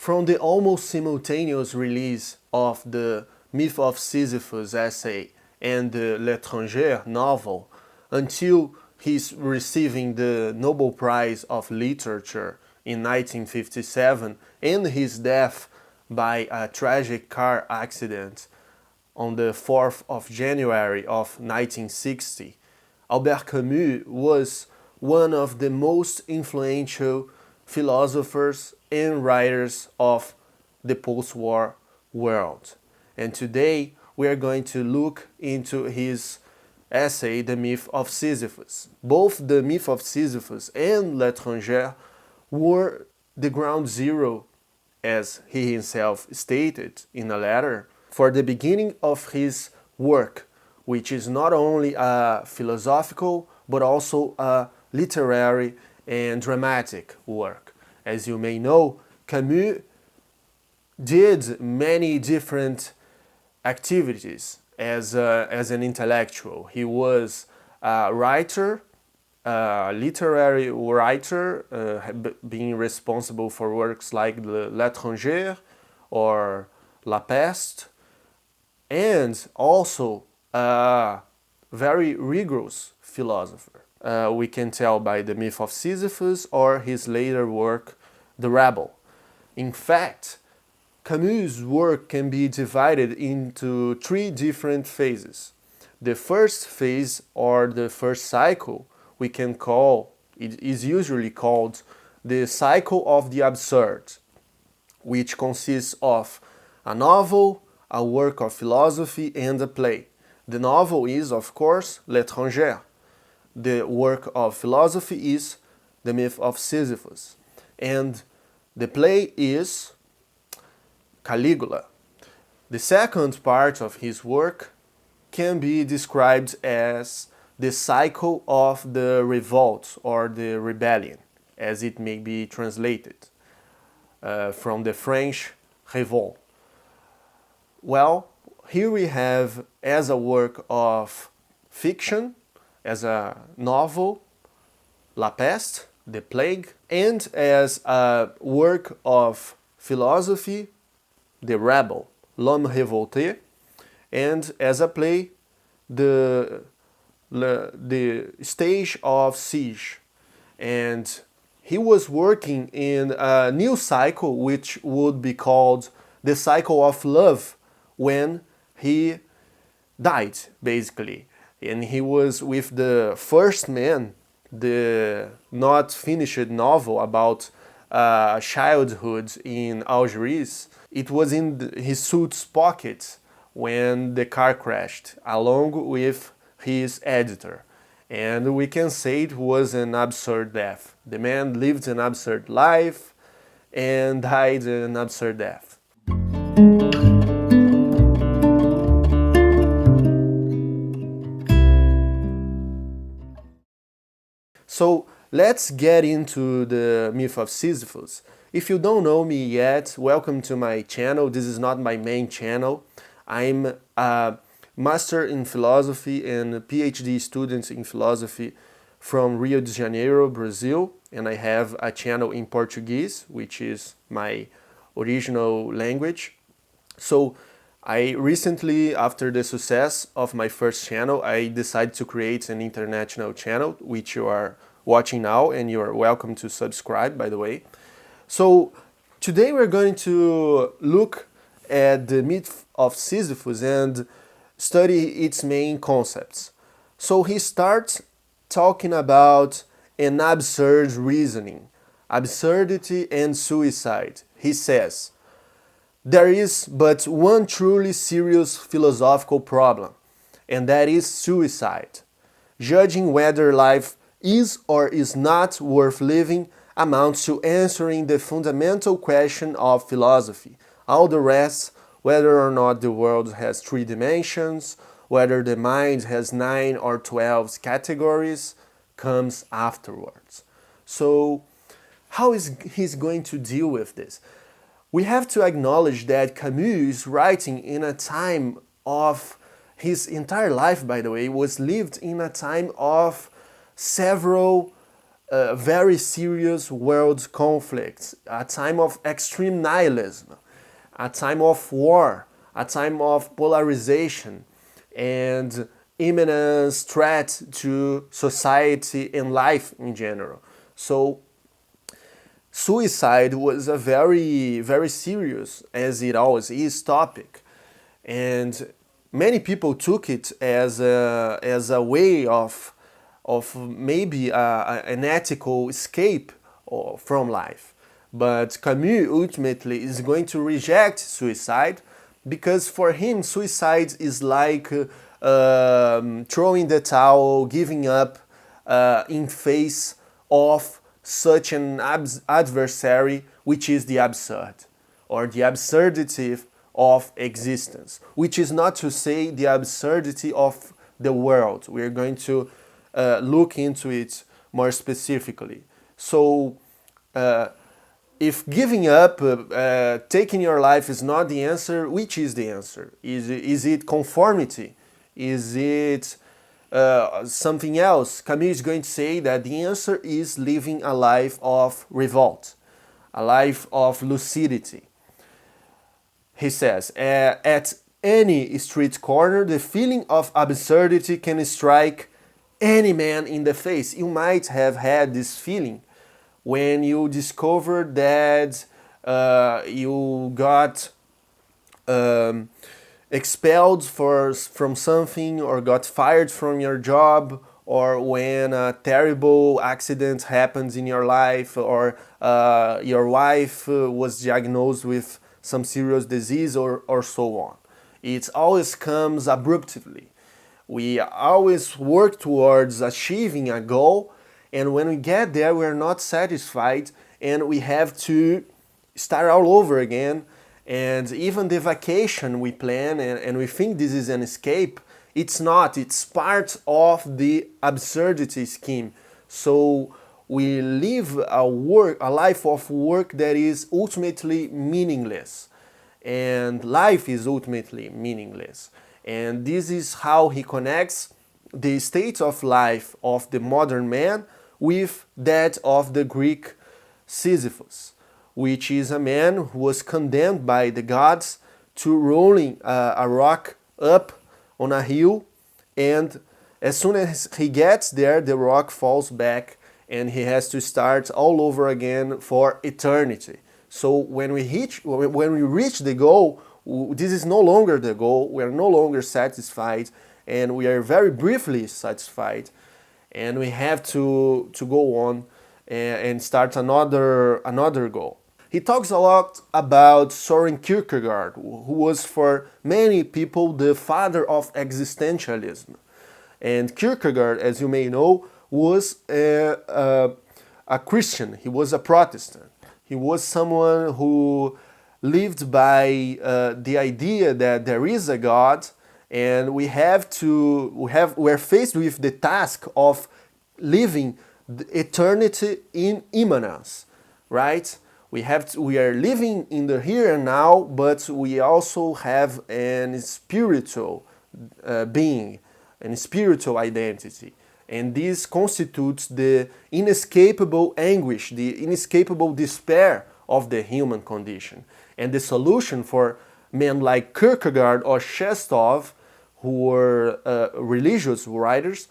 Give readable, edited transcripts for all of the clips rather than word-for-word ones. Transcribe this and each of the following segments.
From the almost simultaneous release of the Myth of Sisyphus essay and the L'Étranger novel until his receiving the Nobel Prize of Literature in 1957 and his death by a tragic car accident on the 4th of January of 1960, Albert Camus was one of the most influential philosophers and writers of the post-war world. And today we are going to look into his essay, The Myth of Sisyphus. Both The Myth of Sisyphus and L'Étranger were the ground zero, as he himself stated in a letter, for the beginning of his work, which is not only a philosophical but also a literary and dramatic work. As you may know, Camus did many different activities as an intellectual. He was a writer, a literary writer, being responsible for works like L'Étranger or La Peste, and also a very rigorous philosopher. We can tell by The Myth of Sisyphus or his later work, The Rebel. In fact, Camus' work can be divided into three different phases. The first phase, or the first cycle, we can call, it is usually called the cycle of the absurd, which consists of a novel, a work of philosophy, and a play. The novel is, of course, L'Étranger. The work of philosophy is The Myth of Sisyphus. And the play is Caligula. The second part of his work can be described as the cycle of the revolt or the rebellion, as it may be translated from the French revolt. Well, here we have, as a work of fiction, as a novel, La Peste, the plague, and as a work of philosophy, The Rebel, L'Homme Révolté, and as a play, the Stage of Siege. And he was working in a new cycle which would be called the cycle of love, when he died, basically. And he was with the First Man, the not finished novel about childhood in Algiers. It was in his suit's pocket when the car crashed, along with his editor. And we can say it was an absurd death. The man lived an absurd life and died an absurd death. So let's get into the Myth of Sisyphus. If you don't know me yet, welcome to my channel. This is not my main channel. I'm a master in philosophy and a PhD student in philosophy from Rio de Janeiro, Brazil, and I have a channel in Portuguese, which is my original language. So I recently, after the success of my first channel, I decided to create an international channel, which you are watching now, and you are welcome to subscribe, by the way. So today we're going to look at the myth of Sisyphus and study its main concepts. So he starts talking about an absurd reasoning, absurdity and suicide. He says, there is but one truly serious philosophical problem, and that is suicide. Judging whether life is or is not worth living amounts to answering the fundamental question of philosophy. All the rest, whether or not the world has 3 dimensions, whether the mind has 9 or 12 categories, comes afterwards. So, how is he going to deal with this? We have to acknowledge that Camus is writing in a time of, his entire life, by the way, was lived in a time of several very serious world conflicts, a time of extreme nihilism, a time of war, a time of polarization, and imminent threat to society and life in general. So suicide was a very, very serious, as it always is, topic. And many people took it as a way of maybe an ethical escape from life. But Camus ultimately is going to reject suicide because for him suicide is like throwing the towel, giving up in face of such an adversary which is the absurd or the absurdity of existence, which is not to say the absurdity of the world. We're going to look into it more specifically. So, if giving up, taking your life is not the answer, which is the answer? Is it conformity? Is it something else? Camus is going to say that the answer is living a life of revolt, a life of lucidity. He says, at any street corner, the feeling of absurdity can strike any man in the face. You might have had this feeling when you discover that you got expelled from something or got fired from your job, or when a terrible accident happens in your life, or your wife was diagnosed with some serious disease, or so on. It always comes abruptly. We always work towards achieving a goal, and when we get there, we're not satisfied, and we have to start all over again. And even the vacation we plan and we think this is an escape, it's not. It's part of the absurdity scheme. So we live a life of work that is ultimately meaningless. And life is ultimately meaningless. And this is how he connects the state of life of the modern man with that of the Greek Sisyphus, which is a man who was condemned by the gods to rolling a rock up on a hill, and as soon as he gets there, the rock falls back and he has to start all over again for eternity. So when we reach the goal, this is no longer the goal, we are no longer satisfied, and we are very briefly satisfied, and we have to go on and start another goal. He talks a lot about Soren Kierkegaard, who was for many people the father of existentialism. And Kierkegaard, as you may know, was a Christian. He was a Protestant. He was someone who lived by the idea that there is a God, and we're faced with the task of living eternity in immanence, right? We are living in the here and now, but we also have an spiritual being, an spiritual identity. And this constitutes the inescapable anguish, the inescapable despair of the human condition. And the solution for men like Kierkegaard or Shestov, who were religious writers,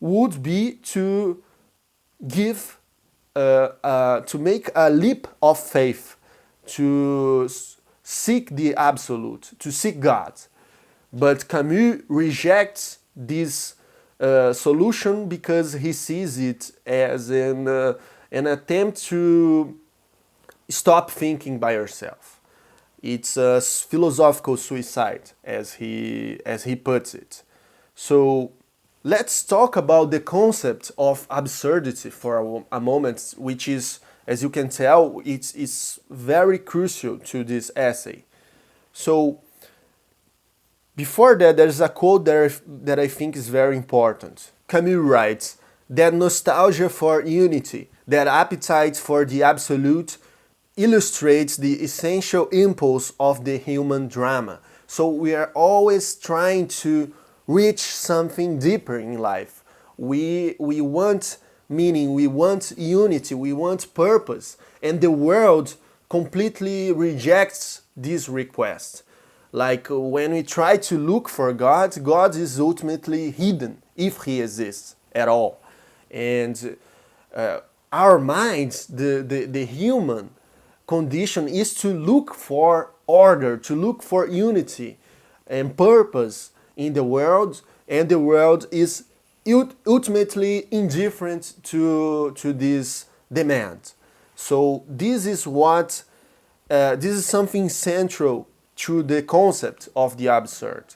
would be to make a leap of faith, to seek the absolute, to seek God. But Camus rejects this solution because he sees it as an attempt to stop thinking by yourself. It's a philosophical suicide, as he puts it. So let's talk about the concept of absurdity for a moment, which is, as you can tell, it's very crucial to this essay. So before that, there's a quote that I think is very important. Camus writes that nostalgia for unity, that appetite for the absolute, illustrates the essential impulse of the human drama. So we are always trying to reach something deeper in life. We want meaning, we want unity, we want purpose, and the world completely rejects this request. Like when we try to look for God, God is ultimately hidden, if he exists at all. And our minds, the human condition is to look for order, to look for unity and purpose in the world, and the world is ultimately indifferent to this demand. So this is what this is something central to the concept of the absurd,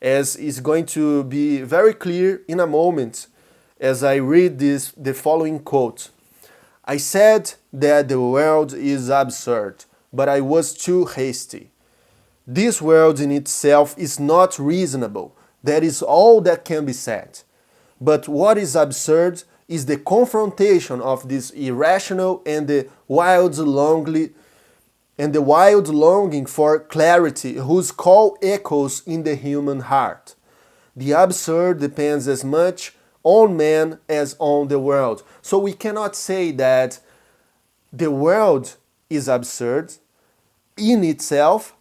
as is going to be very clear in a moment as I read the following quote. I said that the world is absurd, but I was too hasty. This world in itself is not reasonable. That is all that can be said. But what is absurd is the confrontation of this irrational and the wild longing for clarity whose call echoes in the human heart. The absurd depends as much on man as on the world. So we cannot say that the world is absurd in itself,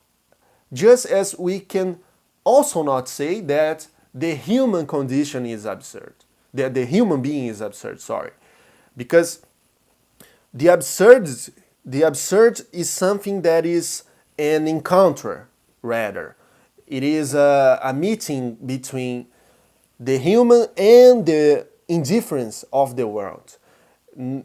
just as we can also not say that the human condition is absurd, that the human being is absurd, sorry. Because the absurd is something that is an encounter, rather. It is a meeting between the human and the indifference of the world.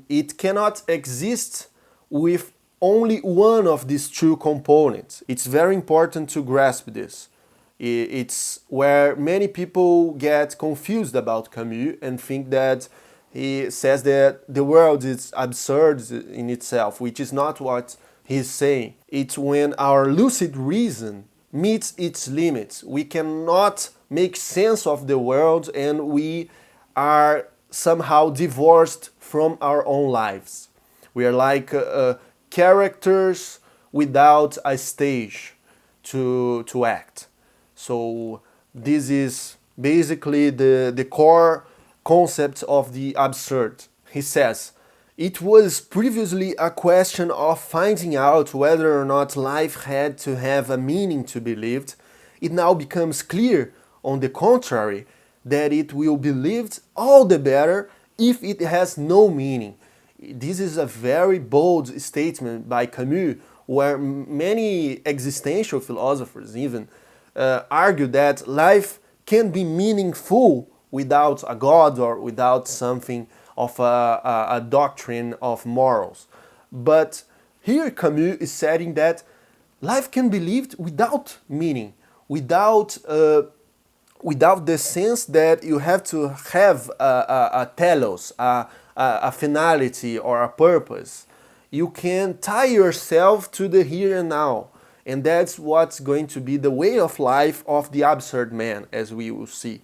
It cannot exist with only one of these two components. It's very important to grasp this. It's where many people get confused about Camus and think that he says that the world is absurd in itself, which is not what he's saying. It's when our lucid reason meets its limits. We cannot make sense of the world and we are somehow divorced from our own lives. We are like characters without a stage to act. So this is basically the core concept of the absurd. He says, it was previously a question of finding out whether or not life had to have a meaning to be lived. It now becomes clear, on the contrary, that it will be lived all the better if it has no meaning. This is a very bold statement by Camus, where many existential philosophers even argue that life can be meaningful without a God or without something of a doctrine of morals. But here Camus is saying that life can be lived without meaning, without the sense that you have to have a telos, a finality or a purpose. You can tie yourself to the here and now. And that's what's going to be the way of life of the absurd man, as we will see.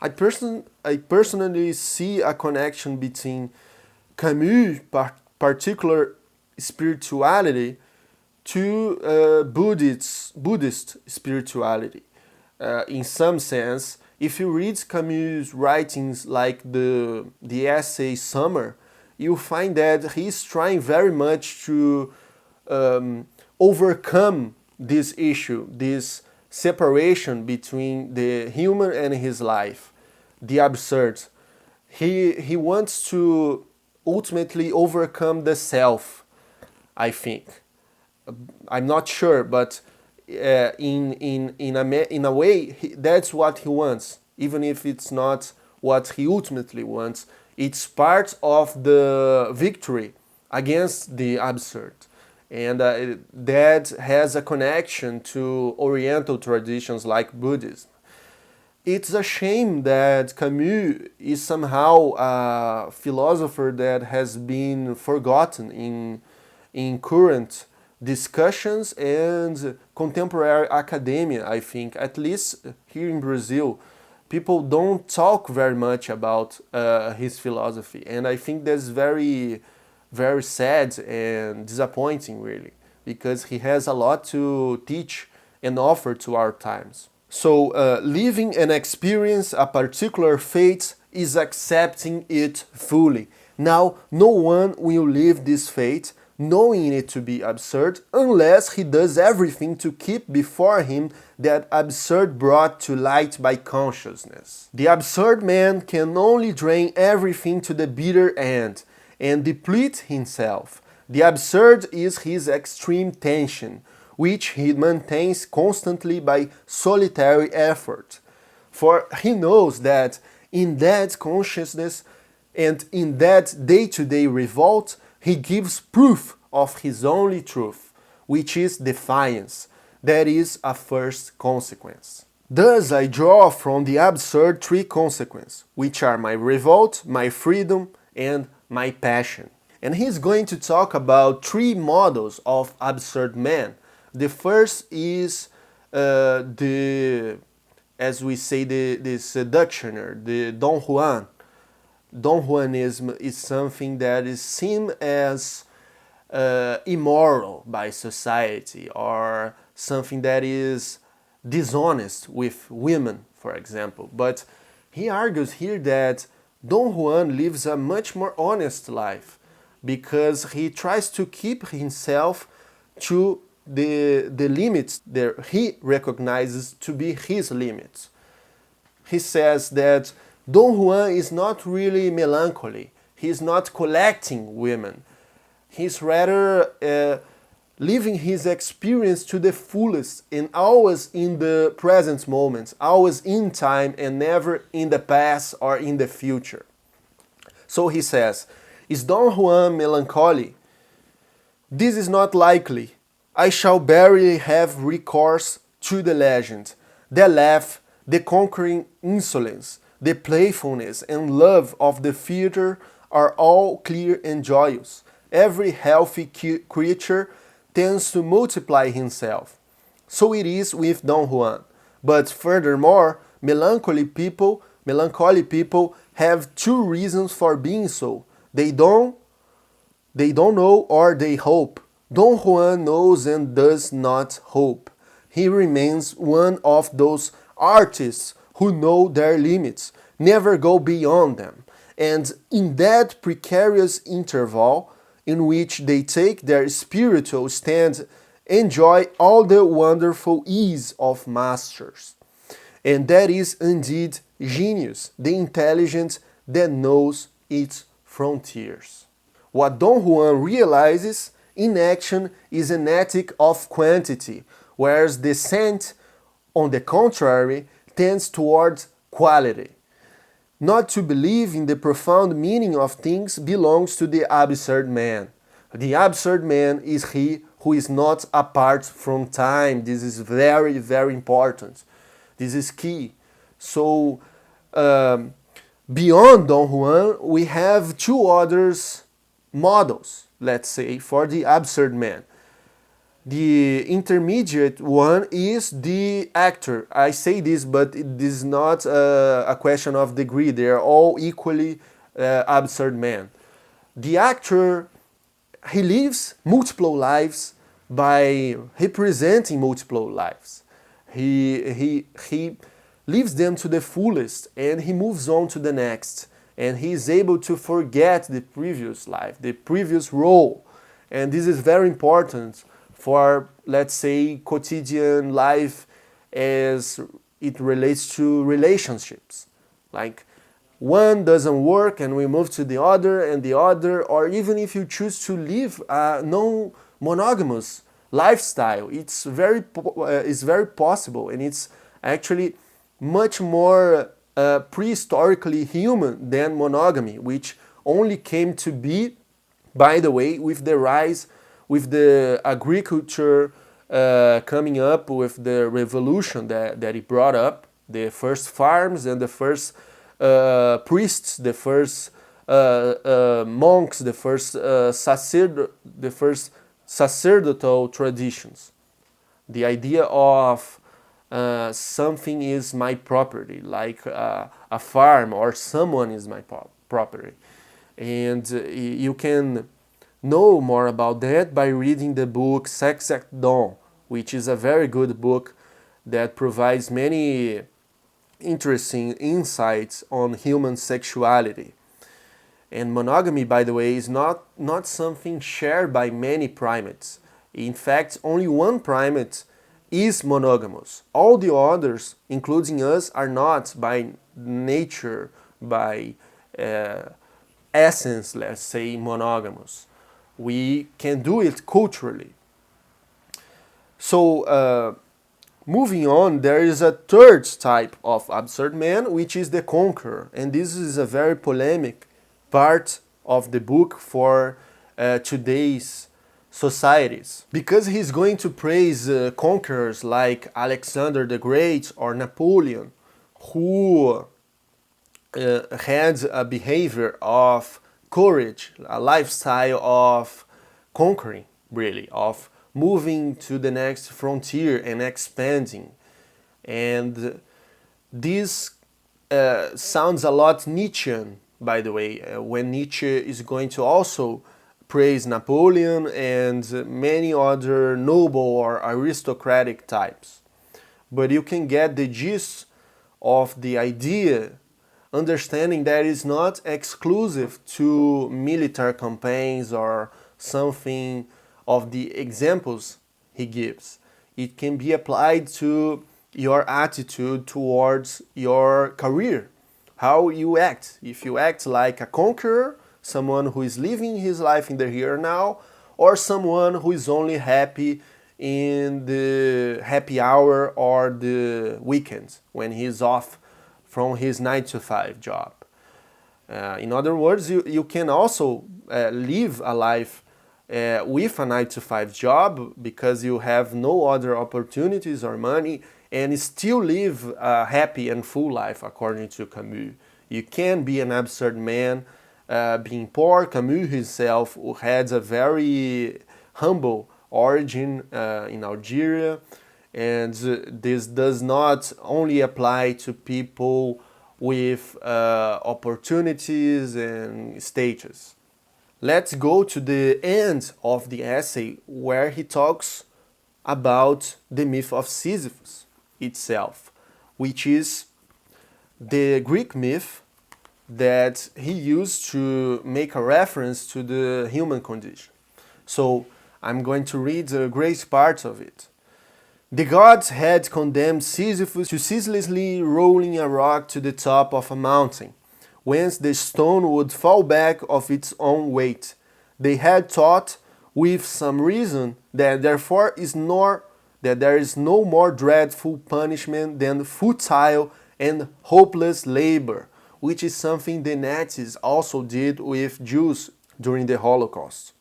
I personally see a connection between Camus' particular spirituality to Buddhist spirituality. In some sense, if you read Camus' writings like the essay Summer, you find that he's trying very much to overcome this issue, this separation between the human and his life, the absurd. He wants to ultimately overcome the self, I think. I'm not sure, but in a way, that's what he wants, even if it's not what he ultimately wants. It's part of the victory against the absurd. And that has a connection to Oriental traditions like Buddhism. It's a shame that Camus is somehow a philosopher that has been forgotten in current discussions and contemporary academia, I think. At least here in Brazil, people don't talk very much about his philosophy. And I think that's very, very sad and disappointing, really, because he has a lot to teach and offer to our times. So living and experience a particular fate is accepting it fully. Now, no one will live this fate knowing it to be absurd unless he does everything to keep before him that absurd brought to light by consciousness. The absurd man can only drain everything to the bitter end and deplete himself. The absurd is his extreme tension, which he maintains constantly by solitary effort. For he knows that in that consciousness and in that day-to-day revolt, he gives proof of his only truth, which is defiance. That is a first consequence. Thus I draw from the absurd three consequences, which are my revolt, my freedom, and my passion. And he's going to talk about three models of absurd man. The first is as we say, the seductioner, the Don Juan. Don Juanism is something that is seen as immoral by society, or something that is dishonest with women, for example. But he argues here that Don Juan lives a much more honest life because he tries to keep himself to the limits that he recognizes to be his limits. He says that Don Juan is not really melancholy. He's not collecting women. He's rather living his experience to the fullest and always in the present moment, always in time and never in the past or in the future. So he says, is Don Juan melancholy? This is not likely. I shall barely have recourse to the legend, the laugh, the conquering insolence, the playfulness and love of the theater are all clear and joyous. Every healthy creature tends to multiply himself. So it is with Don Juan. But furthermore, melancholy people have two reasons for being so. They don't know or they hope. Don Juan knows and does not hope. He remains one of those artists who know their limits, never go beyond them. And in that precarious interval in which they take their spiritual stand, enjoy all the wonderful ease of masters. And that is indeed genius, the intelligence that knows its frontiers. What Don Juan realizes in action is an ethic of quantity, whereas the saint, on the contrary, tends towards quality. Not to believe in the profound meaning of things belongs to the absurd man. The absurd man is he who is not apart from time. This is very, very important. This is key. So, beyond Don Juan, we have two others models, let's say, for the absurd man. The intermediate one is the actor. I say this, but this is not a question of degree. They are all equally absurd men. The actor, he lives multiple lives by representing multiple lives. He lives them to the fullest and he moves on to the next. And he is able to forget the previous life, the previous role. And this is very important for, let's say, quotidian life as it relates to relationships. Like one doesn't work and we move to the other, or even if you choose to live a non-monogamous lifestyle, it's very possible, and it's actually much more prehistorically human than monogamy, which only came to be, by the way, with the rise, with the agriculture coming up, with the revolution that it brought up, the first farms and the first priests, the first monks, the first sacerdotal traditions. The idea of something is my property, like a farm, or someone is my property. And you can know more about that by reading the book Sex at Dawn, which is a very good book that provides many interesting insights on human sexuality. And monogamy, by the way, is not something shared by many primates. In fact, only one primate is monogamous. All the others, including us, are not by nature, by essence, let's say, monogamous. We can do it culturally. So, moving on, there is a third type of absurd man, which is the conqueror. And this is a very polemic part of the book for today's societies. Because he's going to praise conquerors like Alexander the Great or Napoleon, who had a behavior of courage, a lifestyle of conquering, really, of moving to the next frontier and expanding. And this sounds a lot Nietzschean, by the way, when Nietzsche is going to also praise Napoleon and many other noble or aristocratic types. But you can get the gist of the idea, understanding that it's not exclusive to military campaigns or something of the examples he gives. It can be applied to your attitude towards your career, how you act. If you act like a conqueror, someone who is living his life in the here and now, or someone who is only happy in the happy hour or the weekends when he's off from his 9-to-5 job. In other words, you can also live a life with a 9-to-5 job because you have no other opportunities or money and still live a happy and full life, according to Camus. You can be an absurd man being poor. Camus himself had a very humble origin in Algeria, and this does not only apply to people with opportunities and status. Let's go to the end of the essay where he talks about the myth of Sisyphus itself, which is the Greek myth that he used to make a reference to the human condition. So I'm going to read a great part of it. The gods had condemned Sisyphus to ceaselessly rolling a rock to the top of a mountain, whence the stone would fall back of its own weight. They had thought, with some reason, that therefore that there is no more dreadful punishment than futile and hopeless labor, which is something the Nazis also did with Jews during the Holocaust.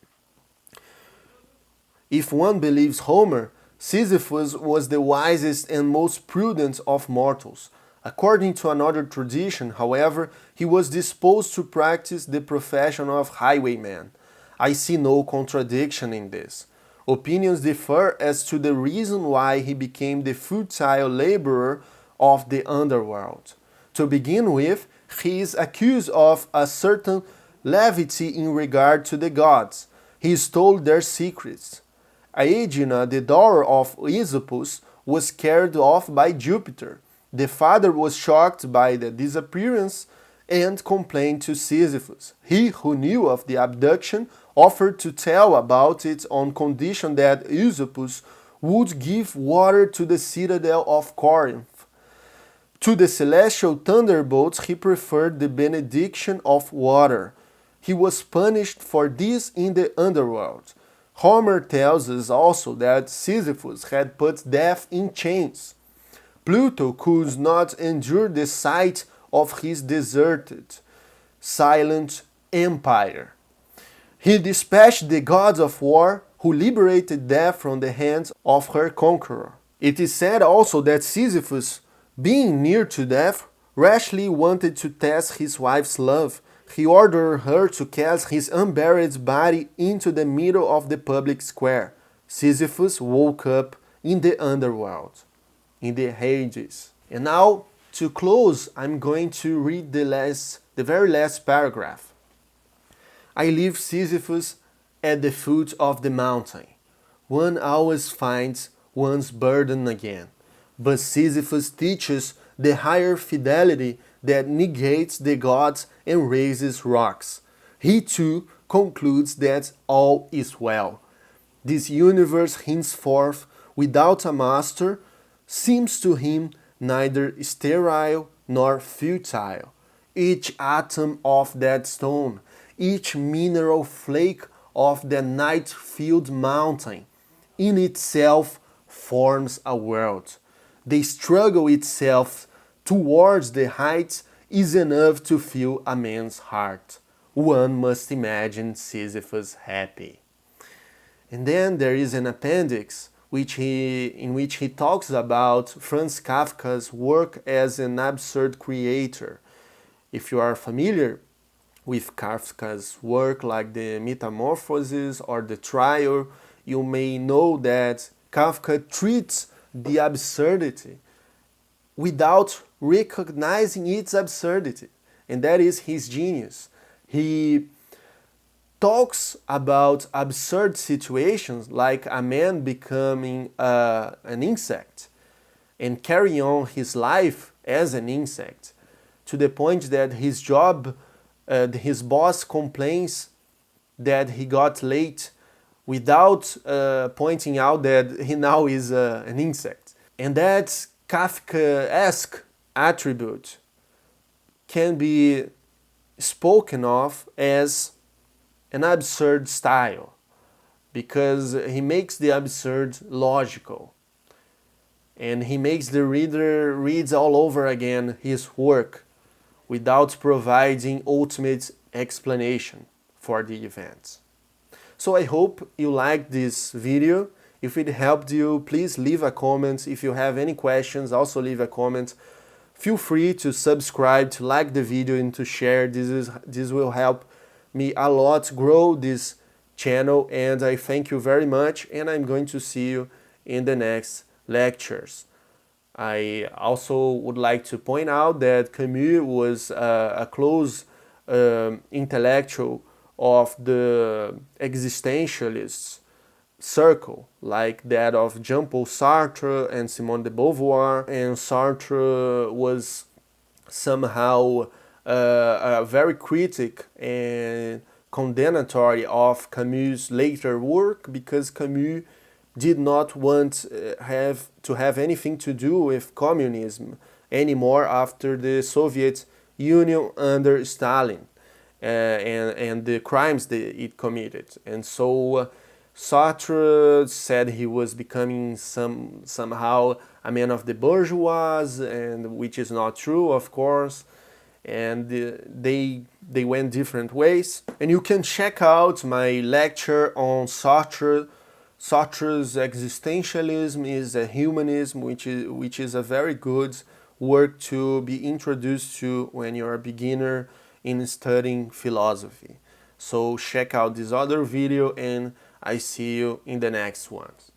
If one believes Homer, Sisyphus was the wisest and most prudent of mortals. According to another tradition, however, he was disposed to practice the profession of highwayman. I see no contradiction in this. Opinions differ as to the reason why he became the futile laborer of the underworld. To begin with, he is accused of a certain levity in regard to the gods. He stole their secrets. Aegina, the daughter of Sisyphus, was carried off by Jupiter. The father was shocked by the disappearance and complained to Sisyphus. He who knew of the abduction offered to tell about it on condition that Sisyphus would give water to the citadel of Corinth. To the celestial thunderbolts he preferred the benediction of water. He was punished for this in the underworld. Homer tells us also that Sisyphus had put death in chains. Pluto could not endure the sight of his deserted, silent empire. He dispatched the gods of war, who liberated death from the hands of her conqueror. It is said also that Sisyphus, being near to death, rashly wanted to test his wife's love. He ordered her to cast his unburied body into the middle of the public square. Sisyphus woke up in the underworld, in the Hades. And now, to close, I'm going to read the very last paragraph. I leave Sisyphus at the foot of the mountain. One always finds one's burden again. But Sisyphus teaches the higher fidelity that negates the gods and raises rocks. He too concludes that all is well. This universe henceforth, without a master, seems to him neither sterile nor futile. Each atom of that stone, each mineral flake of that night-filled mountain, in itself forms a world. The struggle itself towards the heights is enough to fill a man's heart. One must imagine Sisyphus happy. And then there is an appendix in which he talks about Franz Kafka's work as an absurd creator. If you are familiar with Kafka's work like the Metamorphoses or the Trial, you may know that Kafka treats the absurdity without recognizing its absurdity. And that is his genius. He talks about absurd situations like a man becoming an insect and carry on his life as an insect to the point that his job, his boss complains that he got late without pointing out that he now is an insect. And that Kafkaesque attribute can be spoken of as an absurd style, because he makes the absurd logical, and he makes the reader read all over again his work without providing ultimate explanation for the events. So I hope you liked this video. If it helped you, please leave a comment. If you have any questions, also leave a comment. Feel free to subscribe, to like the video, and to share. This will help me a lot grow this channel, and I thank you very much, and I'm going to see you in the next lectures. I also would like to point out that Camus was a close intellectual of the existentialists circle, like that of Jean-Paul Sartre and Simone de Beauvoir, and Sartre was somehow very critic and condemnatory of Camus' later work, because Camus did not want to have anything to do with communism anymore after the Soviet Union under Stalin and the crimes that it committed. And so Sartre said he was becoming somehow a man of the bourgeois, and which is not true, of course. And they went different ways. And you can check out my lecture on Sartre. Sartre's Existentialism is a humanism, which is a very good work to be introduced to when you're a beginner in studying philosophy. So check out this other video, and I see you in the next ones.